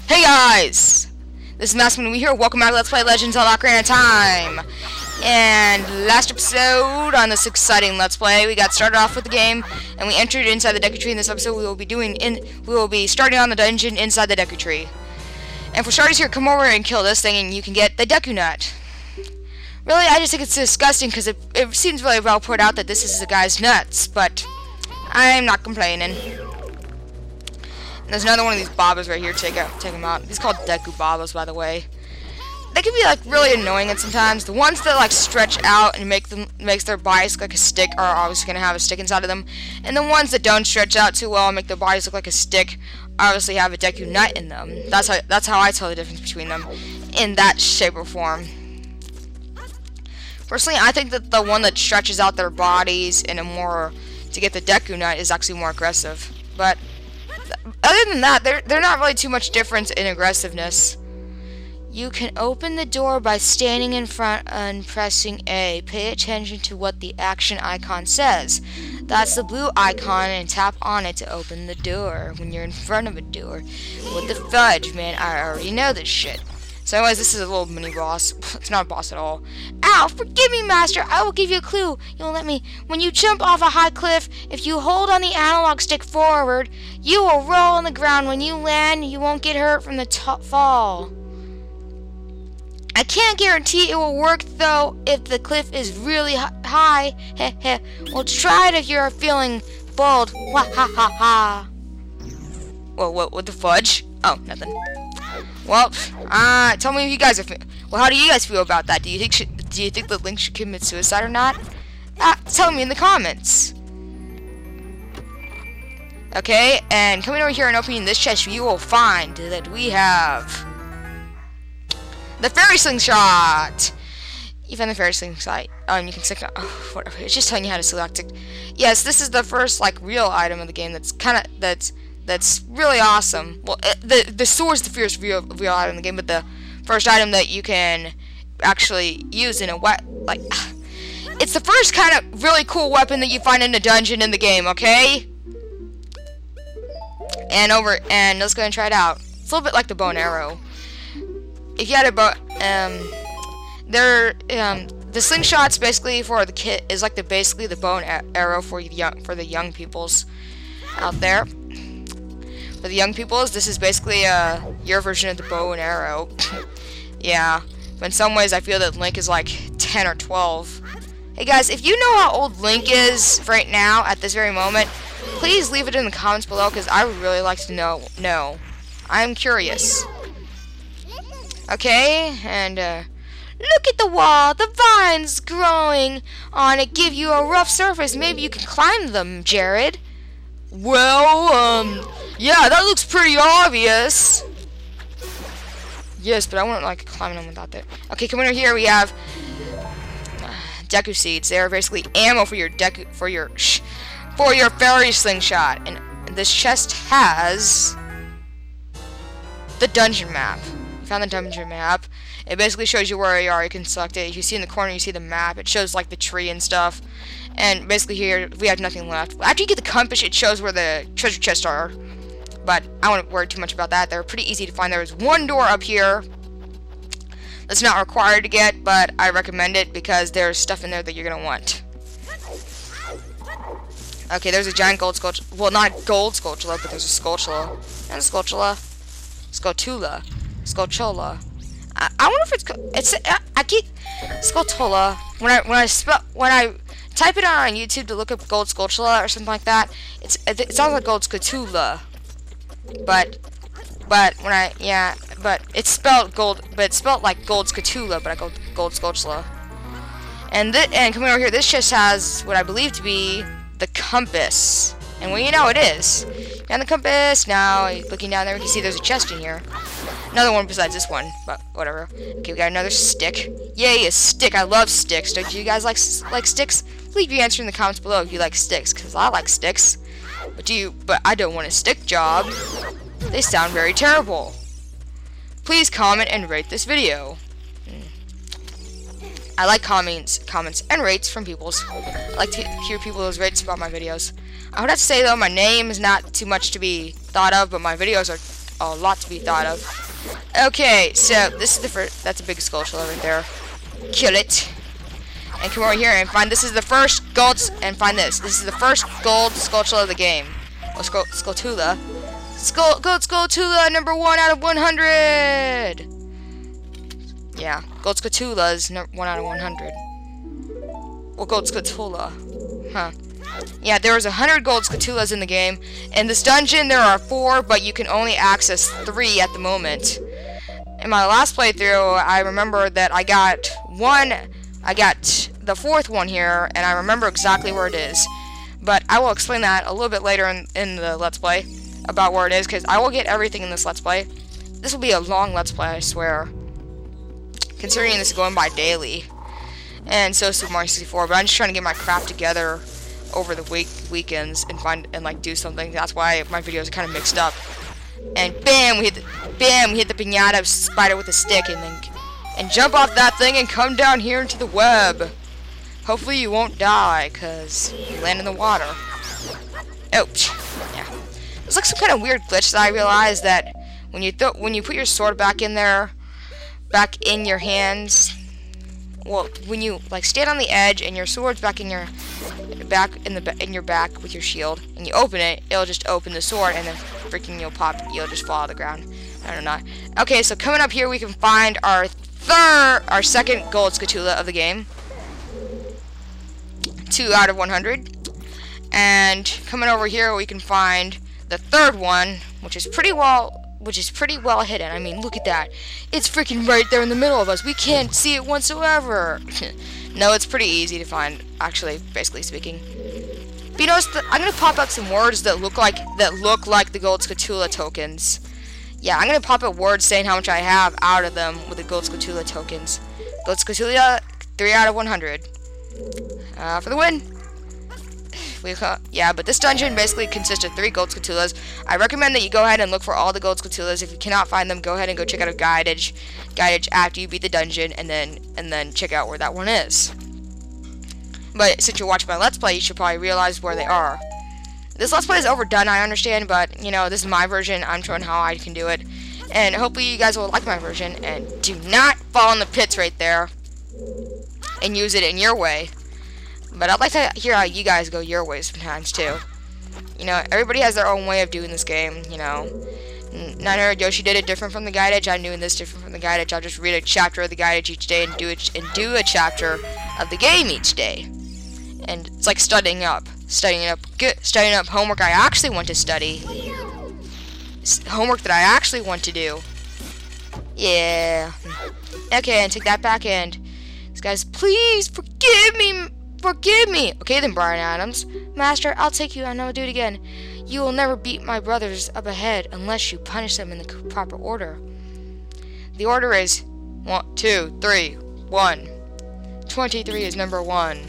Hey guys! This is Maskman and we here. Welcome back to Let's Play Legends of Ocarina of Time. And last episode on this exciting Let's Play, we got started off with the game and we entered inside the Deku Tree. In this episode we will be starting on the dungeon inside the Deku Tree. And for starters here, come over and kill this thing and you can get the Deku Nut. Really, I just think it's disgusting because it seems really well put out that this is the guy's nuts, but I'm not complaining. There's another one of these Babas right here. Take him out. These called Deku Babas, by the way. They can be like really annoying at sometimes. The ones that like stretch out and makes their bodies look like a stick are obviously gonna have a stick inside of them. And the ones that don't stretch out too well and make their bodies look like a stick obviously have a Deku Nut in them. That's how I tell the difference between them in that shape or form. Personally, I think that the one that stretches out their bodies in a more to get the Deku Nut is actually more aggressive. But other than that, they're not really too much difference in aggressiveness. You can open the door by standing in front and pressing A. Pay attention to what the action icon says. That's the blue icon and tap on it to open the door when you're in front of a door. What the fudge, man? I already know this shit. So anyways, this is a little mini boss. It's not a boss at all. Ow, forgive me, master. I will give you a clue. You'll let me. When you jump off a high cliff, if you hold on the analog stick forward, you will roll on the ground. When you land, you won't get hurt from the fall. I can't guarantee it will work, though, if the cliff is really high. Heh heh. Well, try it if you're feeling bold. Wah ha ha ha. Whoa, what the fudge? Oh, nothing. Well, tell me if you guys are. Well, how do you guys feel about that? Do you think the Link should commit suicide or not? Tell me in the comments. Okay, and coming over here and opening this chest, you will find that we have the fairy slingshot. You find the fairy slingshot. And you can select. Oh, whatever. It's just telling you how to select it. Yes, this is the first like real item of the game. That's really awesome. Well, the sword's the first real item in the game, but the first item that you can actually use in a it's the first kind of really cool weapon that you find in a dungeon in the game. Okay. And let's go and try it out. It's a little bit like the bow and arrow. If you had a bow, the slingshot's basically for the kid is like basically the bow and arrow for the young peoples out there. For the young peoples, this is basically your version of the bow and arrow. Yeah, but in some ways I feel that Link is like 10 or 12. Hey guys, if you know how old Link is right now at this very moment, please leave it in the comments below because I would really like to know. I'm curious. Okay, and look at the wall. The vines growing on it give you a rough surface. Maybe you can climb them, Jared. Well, yeah, that looks pretty obvious. Yes, but I wouldn't like climbing them without that. Okay, come over here. We have Deku seeds. They are basically ammo for your fairy slingshot. And this chest has the dungeon map. You found the dungeon map. It basically shows you where you are. You can select it. If you see in the corner, you see the map. It shows like the tree and stuff. And basically here, we have nothing left. After you get the compass, it shows where the treasure chests are. But I don't worry too much about that. They're pretty easy to find. There's one door up here that's not required to get, but I recommend it because there's stuff in there that you're going to want. Okay, there's a giant gold Skulltula. Well, not a gold Skulltula, but there's a Skulltula. And a Skulltula. Skulltula. I wonder if it's I keep Skulltula. When I type it on YouTube to look up gold Skulltula or something like that, it sounds like gold Skulltula. But it's spelled gold, but it's spelled like gold Skulltula, but I go gold Skulltula. And coming over here, this chest has what I believe to be the compass. And well, you know it is. And the compass, now looking down there, you can see there's a chest in here. Another one besides this one, but whatever. Okay, we got another stick. Yay, a stick. I love sticks. Don't you guys like sticks? Leave your answer in the comments below if you like sticks, because I like sticks. But I don't want a stick job. They sound very terrible. Please comment and rate this video. I like comments and rates from people's. I like to hear people's rates about my videos. I would have to say though, my name is not too much to be thought of, but my videos a lot to be thought of. Okay, so this is the first. That's a big skulltula right there. Kill it. And come over here and find. This is the first gold. And find this. This is the first gold skulltula of the game. Oh, skulltula. Gold skulltula number 1 out of 100. Yeah, gold skulltula is 1 out of 100. Well, gold skulltula. Huh. Yeah, there was 100 gold skulltulas in the game. In this dungeon, there are 4, but you can only access 3 at the moment. In my last playthrough, I remember that I got the 4th one here, and I remember exactly where it is. But I will explain that a little bit later in the Let's Play about where it is, because I will get everything in this Let's Play. This will be a long Let's Play, I swear. Considering this is going by daily. And so is Super Mario 64, but I'm just trying to get my crap together over the weekends and find and like do something. That's why my videos are kind of mixed up. And bam, we hit the piñata spider with a stick, and jump off that thing and come down here into the web. Hopefully you won't die, cause you land in the water. Ouch. Yeah. There's like some kind of weird glitch that I realized that when you put your sword back in your hands. Well, when you like stand on the edge and your sword's back in your back with your shield, and you open it, it'll just open the sword, and then freaking you'll just fall to the ground. I don't know. Okay, so coming up here we can find our second gold skulltula of the game. 2 out of 100. And coming over here we can find the 3rd one, which is pretty well hidden. I mean, look at that. It's freaking right there in the middle of us. We can't see it whatsoever. No, it's pretty easy to find, actually, basically speaking. But you notice that I'm gonna pop out some words that look like the gold skulltula tokens. Yeah, I'm gonna pop out words saying how much I have out of them with the gold skulltula tokens. Gold skulltula, 3 out of 100. For the win. Yeah, but this dungeon basically consists of 3 gold skulltulas. I recommend that you go ahead and look for all the gold skulltulas. If you cannot find them, go ahead and go check out a guidage after you beat the dungeon, and then check out where that one is. But since you're watching my Let's Play, you should probably realize where they are. This Let's Play is overdone, I understand, but you know, this is my version. I'm showing how I can do it, and hopefully you guys will like my version. And do not fall in the pits right there and use it in your way. But I'd like to hear how you guys go your way sometimes, too. You know, everybody has their own way of doing this game, you know. Niner Yoshi did it different from the guidage. I'm doing this different from the guidage. I'll just read a chapter of the guidage each day and do a chapter of the game each day. And it's like studying up homework I actually want to study. Homework that I actually want to do. Yeah. Okay, and take that back, and guys, please forgive me. Forgive me! Okay then, Brian Adams. Master, I'll take you and I'll do it again. You will never beat my brothers up ahead unless you punish them in the proper order. The order is 1, 2, 3, 1. 23 is number 1.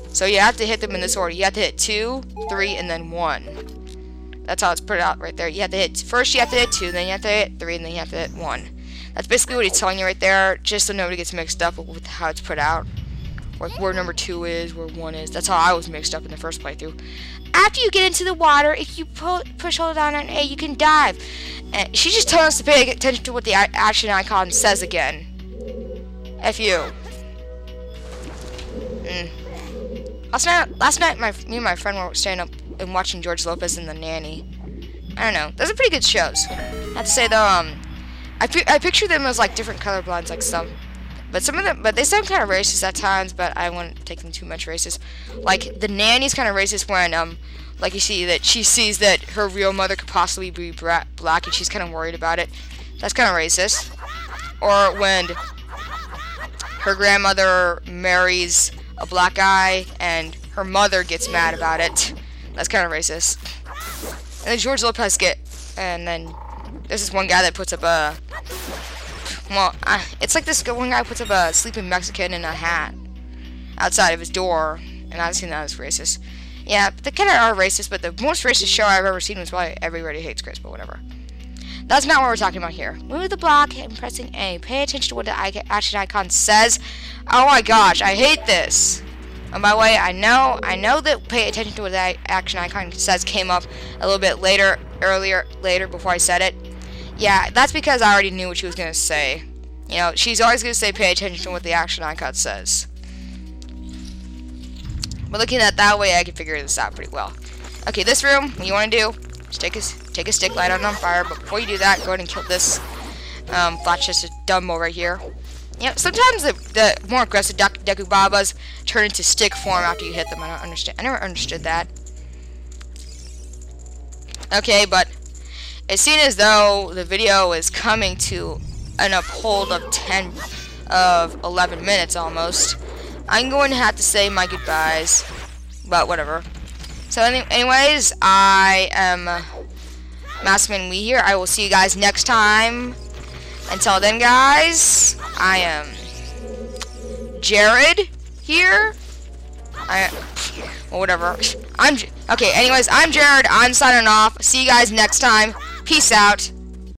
So you have to hit them in this order. You have to hit 2, 3, and then 1. That's how it's put out right there. You have to hit, first you have to hit 2, then you have to hit 3, and then you have to hit 1. That's basically what he's telling you right there, just so nobody gets mixed up with how it's put out. Like where number 2 is, where 1 is. That's how I was mixed up in the first playthrough. After you get into the water, if you hold down on A, you can dive. And she's just telling us to pay attention to what the action icon says again. F you. Last night, me and my friend were staying up and watching George Lopez and the Nanny. I don't know. Those are pretty good shows. I have to say though, I picture them as like different colorblind's, like some. But they sound kind of racist at times, but I wouldn't take them too much racist. Like, the Nanny's kind of racist when, like, you see that she sees that her real mother could possibly be black, and she's kind of worried about it. That's kind of racist. Or when her grandmother marries a black guy, and her mother gets mad about it. That's kind of racist. And then George Lopez and then there's this one guy that puts up a... Well, it's like this one guy puts up a sleeping Mexican in a hat outside of his door, and I've seen that as racist. Yeah, they kind of are racist, but the most racist show I've ever seen was probably Everybody Hates Chris, but whatever. That's not what we're talking about here. Move the block and pressing A. Pay attention to what the action icon says. Oh my gosh, I hate this. And by the way, I know that pay attention to what the action icon says came up a little bit later before I said it. Yeah, that's because I already knew what she was gonna say. You know, she's always gonna say pay attention to what the action icon says. But looking at it that way, I can figure this out pretty well. Okay, this room, what you want to do, just take a stick, light it on fire, but before you do that, go ahead and kill this flat-chested Dumbo right here. You know, sometimes the more aggressive Deku Babas turn into stick form after you hit them. I don't understand. I never understood that. Okay, but it seems as though the video is coming to an uphold of 11 minutes almost. I'm going to have to say my goodbyes, but whatever. So anyways, I am Maskman Wee here. I will see you guys next time. Until then, guys, I am Jared here. Well, whatever. Okay, anyways, I'm Jared. I'm signing off. See you guys next time. Peace out.